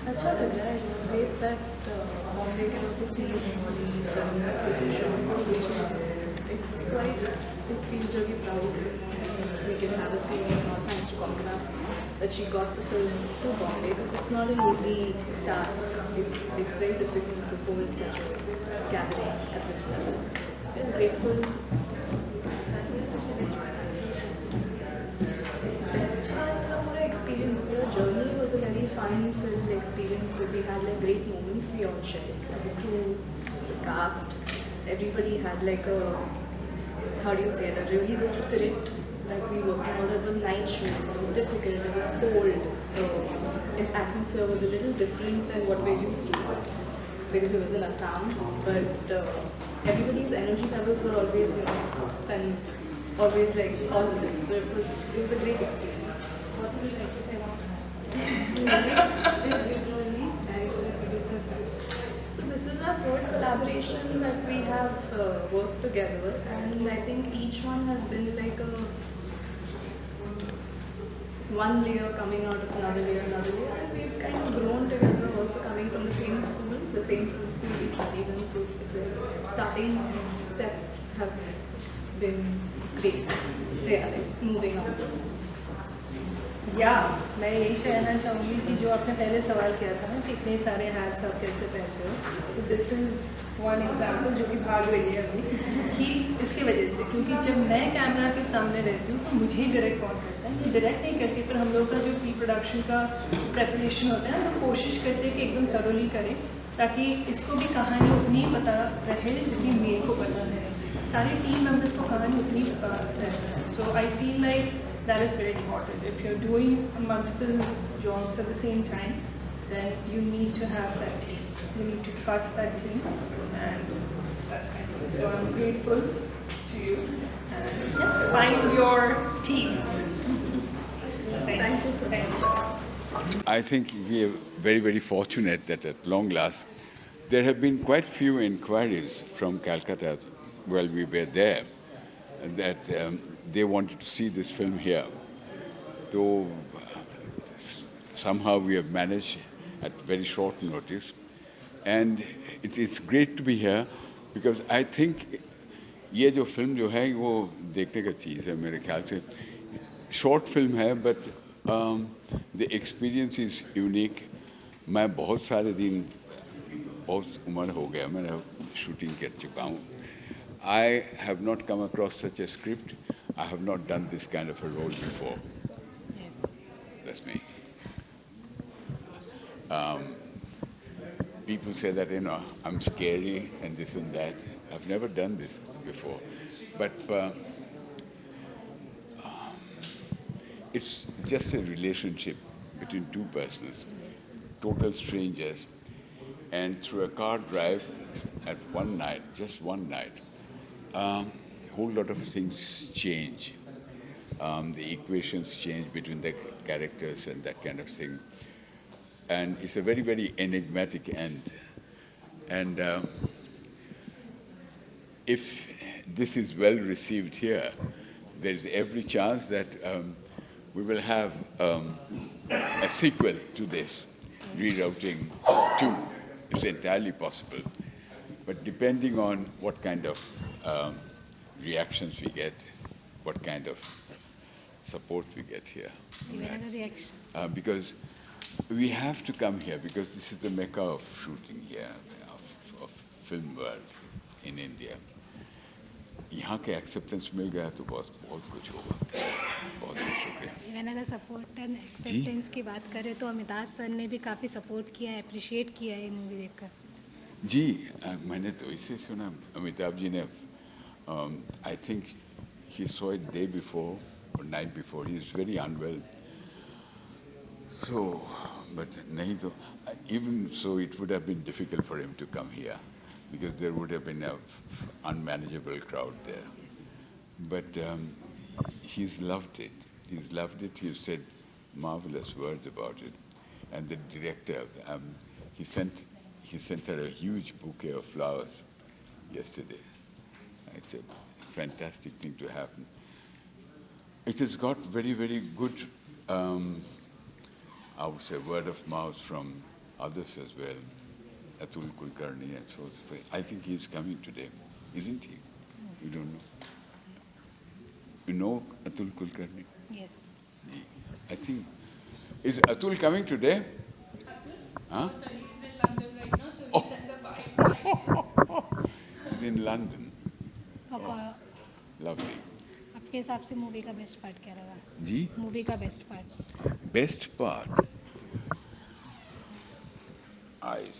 अच्छा लग रहा है. It's great that they can also see the film genre, which is it's quite it feels really proud. We can have a screening, and all thanks to Konkana that she got the film to Bombay because it's not an easy task. It's very difficult to hold such a gathering at this level. So I'm grateful. Best part of the experience, the journey was a very fun filled experience. So we had like great moments we all shared as a crew, as a cast. Everybody had like a, how do you say it, a really good spirit. Like we worked on, it was night shoots, it was difficult, it was cold. The atmosphere was a little different than what we're used to because it was in Assam. But everybody's energy levels were always, and always like positive. So it was a great experience. What would you like to say about that? Say briefly only, director and producer side. So this is our third collaboration that we have worked together, and I think each one has been like a one layer coming out of another layer, and we've kind of grown together. Also coming from the same school, the same film school we studied in. So it's a starting steps have been great. They are like moving on. या मैं यही कहना चाहूँगी कि जो आपने पहले सवाल किया था ना कि इतने सारे हैट्स आप कैसे पहनते हो, तो दिस इज़ वन एग्जाम्पल जो कि भाग रही है अभी कि इसकी वजह से, क्योंकि जब मैं कैमरा के सामने रहती हूँ तो मुझे ही डायरेक्ट कौन करता है, ये डायरेक्ट नहीं करती, पर हम लोग का जो प्री प्रोडक्शन का प्रेपरेशन होता है हम कोशिश करते हैं कि एकदम थरोली करें ताकि इसको भी कहानी उतनी पता रहे जितनी मेरे को पता है, सारे टीम मेम्बर्स को कहानी उतनी पता रहता है. So I feel like that is very important. If you're doing multiple jobs at the same time, then you need to have that team. You need to trust that team, and that's kind of it. So I'm grateful to you, and yeah, find your team. Thank you. Thank you. I think we are very, very fortunate that at long last, there have been quite few inquiries from Calcutta while we were there, that they wanted to see this film here. So somehow we have managed at very short notice. And it's great to be here because I think ये जो film जो है वो देखने का चीज़ है मेरे ख्याल से. शॉर्ट फिल्म है but the experience is unique. मैं बहुत सारे दिन, बहुत उम्र हो गया, मैंने शूटिंग कर चुका हूँ. I have not come across such a script. I have not done this kind of a role before. Yes. That's me. People say that, I'm scary and this and that. I've never done this before. But it's just a relationship between two persons, total strangers. And through a car drive at one night, just one night, a whole lot of things change. The equations change between the characters and that kind of thing. And it's a very, very enigmatic end. And if this is well received here, there's every chance that we will have a sequel to this, Rerouting 2. It's entirely possible. But depending on what kind of reactions we get, what kind of support we get here. Even a reaction. Because we have to come here because this is the mecca of shooting here, of film world in India. यहाँ के acceptance मिल गया तो बहुत कुछ होगा. बहुत कुछ हो गया. इवन अगर सपोर्ट एंड एक्सेप्टेंस की बात करें तो अमिताभ सर ने भी काफ़ी सपोर्ट किया है, अप्रिशिएट किया है ये मूवी देखकर. जी, मैंने तो इसे सुना. अमिताभ जी ने, I think he saw it day before or night before. He is very unwell. So, but nahi to, even so, it would have been difficult for him to come here because there would have been an unmanageable crowd there. But he's loved it. He's loved it. He's said marvelous words about it. And the director, he sent her a huge bouquet of flowers yesterday. It's a fantastic thing to happen. It has got very, very good, I would say, word of mouth from others as well, Atul Kulkarni and so on. I think he is coming today, isn't he? You don't know? You know Atul Kulkarni? Yes. I think, is Atul coming today? Huh? So he's in London right now, so we send the bike. He's in London. और Lovely. आपके हिसाब से movie का best part क्या लगा? जी? Movie का best part? Best part? Eyes.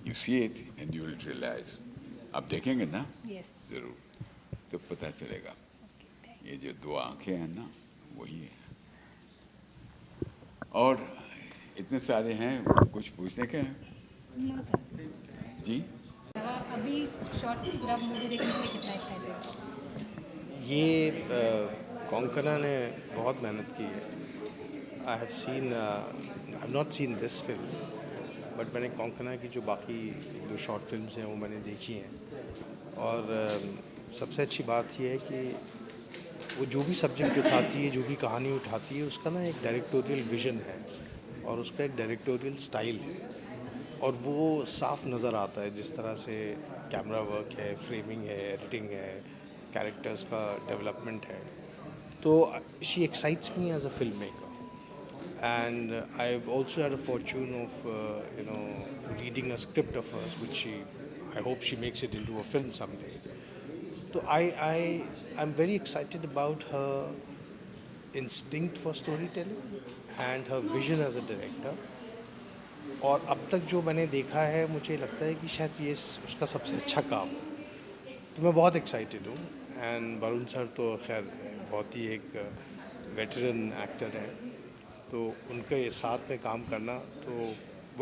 You see it and you will realize. आप देखेंगे ना? यस. जरूर. तो पता चलेगा. ओके. ये जो दो आंखें हैं ना, वही है. और इतने सारे हैं, कुछ पूछने के हैं? No sir. जी? अभी शॉर्ट पूरा मूवी देखने के लिए कितना एक्साइटेड? ये कोंकणा ने बहुत मेहनत की है. I have not seen this film, but मैंने कोंकणा की जो बाकी जो शॉर्ट फिल्म्स हैं वो मैंने देखी हैं. और सबसे अच्छी बात ये है कि वो जो भी सब्जेक्ट उठाती है, जो भी कहानी उठाती है, उसका ना एक डायरेक्टोरियल विजन है और उसका एक डायरेक्टोरियल स्टाइल है. और वो साफ नज़र आता है जिस तरह से कैमरा वर्क है, फ्रेमिंग है, एडिटिंग है, कैरेक्टर्स का डेवलपमेंट है. तो she excites me as a film maker. And I have also had a fortune of reading a script of hers which she I hope she makes it into a film someday. तो I am very excited about her instinct for story telling and her vision as a director. और अब तक जो मैंने देखा है, मुझे लगता है कि शायद ये उसका सबसे अच्छा काम. तो मैं बहुत एक्साइटेड हूँ. एंड वरुण सर तो खैर बहुत ही एक वेटरन एक्टर हैं, तो उनके साथ में काम करना तो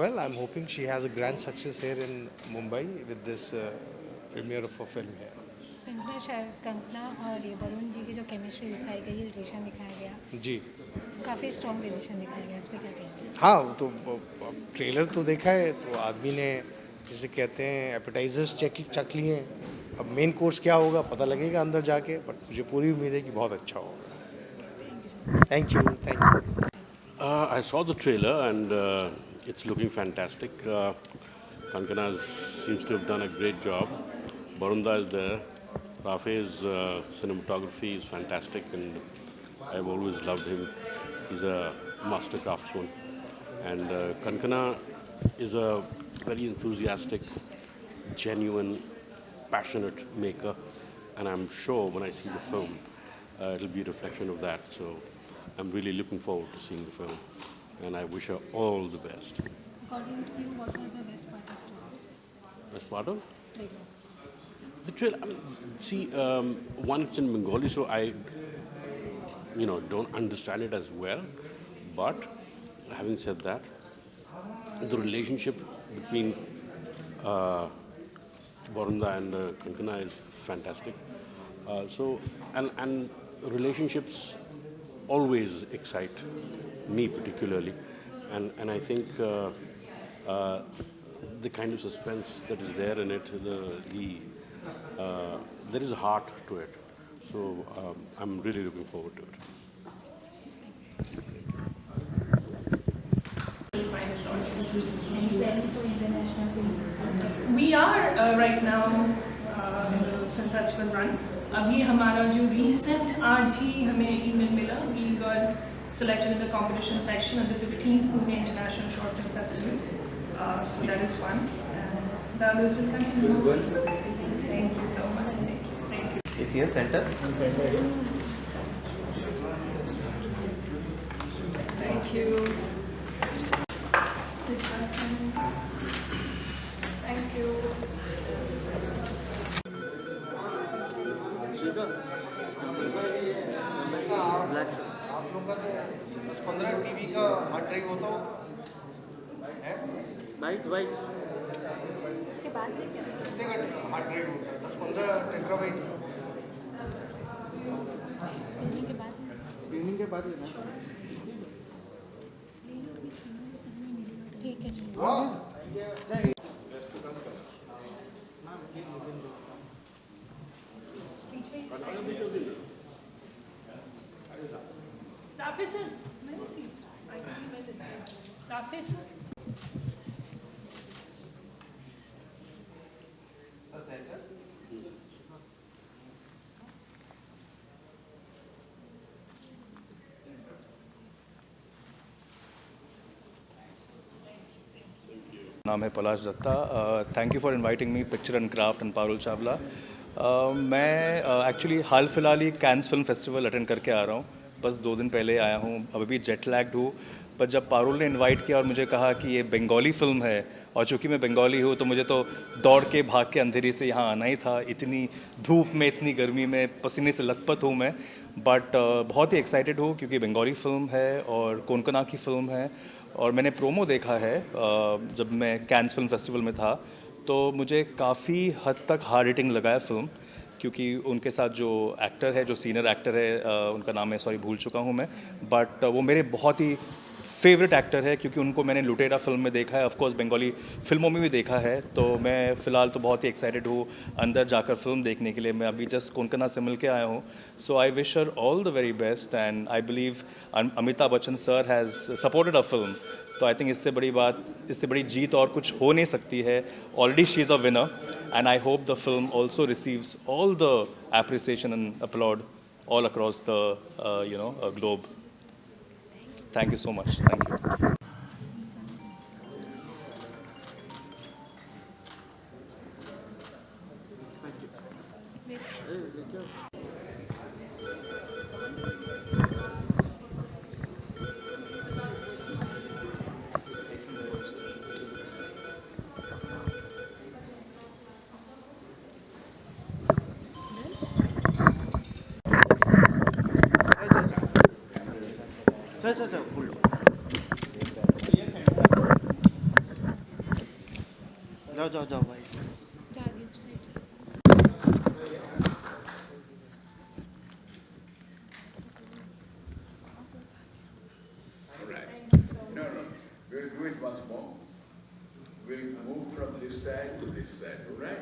well I am hoping she has a grand success here in Mumbai with this premiere of a film है. कंगना और ये वरुण जी की जो केमिस्ट्री दिखाई गई, रिलेशन दिखाया गया, जी काफ़ी स्ट्रॉन्ग रिलेशन दिखाया गया, इस पर क्या कहेंगे? हाँ, तो ट्रेलर तो देखा है, तो आदमी ने जिसे कहते हैं एपेटाइजर्स चख लिए हैं. अब मेन कोर्स क्या होगा पता लगेगा अंदर जाके, बट मुझे पूरी उम्मीद है कि बहुत अच्छा होगा. Thank you. I saw the trailer and it's looking fantastic. Kankana seems to have done a great job. Barunda is there. Rafe's cinematography is fantastic and I've always loved him. He's a master craftsman. And Kankana is a very enthusiastic, genuine, passionate maker. And I'm sure when I see the film, it'll be a reflection of that. So I'm really looking forward to seeing the film. And I wish her all the best. According to you, what was the best part of the Best part of? trailer? The trailer, I mean, see, one, it's in Bengali, so I, don't understand it as well. But having said that, the relationship between Barunda and Kankana is fantastic. And relationships always excite me particularly, and I think the kind of suspense that is there in it, there is a heart to it. So I'm really looking forward to it. Find its audience. We are right now in the film festival run. अभी हमारा जो recent आज ही हमें email मिला, we got selected in the competition section of the 15th Pune International Short Film Festival. So that is fun. And the others will continue. Thank you so much. Thank you. ACS Center. Thank you. Thank you. आप लोग का तो 10-15 TV का hard drive होता हो है? Bite उसके बाद ये कैसे? कितने का हार्ड ड्राइव होता है? 10-15 टेराबाइट. स्क्रीनिंग के बाद स्क्रीनिंग के बाद लेना. ठीक है, चलो. Professor, where is he? Rafi sir नाम है Palash Datta. Thank you for inviting me picture and craft and Parul Chawla. मैं एक्चुअली हाल फिलहाल ही कैंस फिल्म फेस्टिवल अटेंड करके आ रहा हूँ. बस 2 दिन पहले आया हूँ. अभी भी जेट लैग्ड हूँ. पर जब पारुल ने इनवाइट किया और मुझे कहा कि ये बंगाली फिल्म है और चूंकि मैं बंगाली हूँ तो मुझे तो दौड़ के भाग के अंधेरी से यहाँ आना ही था. इतनी धूप में, इतनी गर्मी में, पसीने से लथपथ हूँ मैं. बट बहुत ही एक्साइटेड हूँ क्योंकि बंगाली फिल्म है और कोंकणा की फिल्म है. और मैंने प्रोमो देखा है जब मैं कैंस फिल्म फेस्टिवल में था, तो मुझे काफ़ी हद तक हार्ड हिटिंग लगा है फिल्म. क्योंकि उनके साथ जो एक्टर है, जो सीनियर एक्टर है, उनका नाम है, सॉरी भूल चुका हूँ मैं, बट वो मेरे बहुत ही फेवरेट एक्टर है क्योंकि उनको मैंने लुटेरा फिल्म में देखा है, ऑफ कोर्स बंगाली फिल्मों में भी देखा है. तो मैं फ़िलहाल तो बहुत ही एक्साइटेड हूँ अंदर जाकर फिल्म देखने के लिए. मैं अभी जस्ट कोंकणा से मिल के आया हूँ. So I wish her all the very best and I believe Amitabh Bachchan sir has supported a film. तो आई थिंक इससे बड़ी बात, इससे बड़ी जीत और कुछ हो नहीं सकती है. Already she is a winner and I hope the film also receives all the appreciation and applaud all across the globe. Thank you so much. Thank you. Sir full जाओ भाई. No, no. We'll do it once more. We'll move from this side to this side, all right?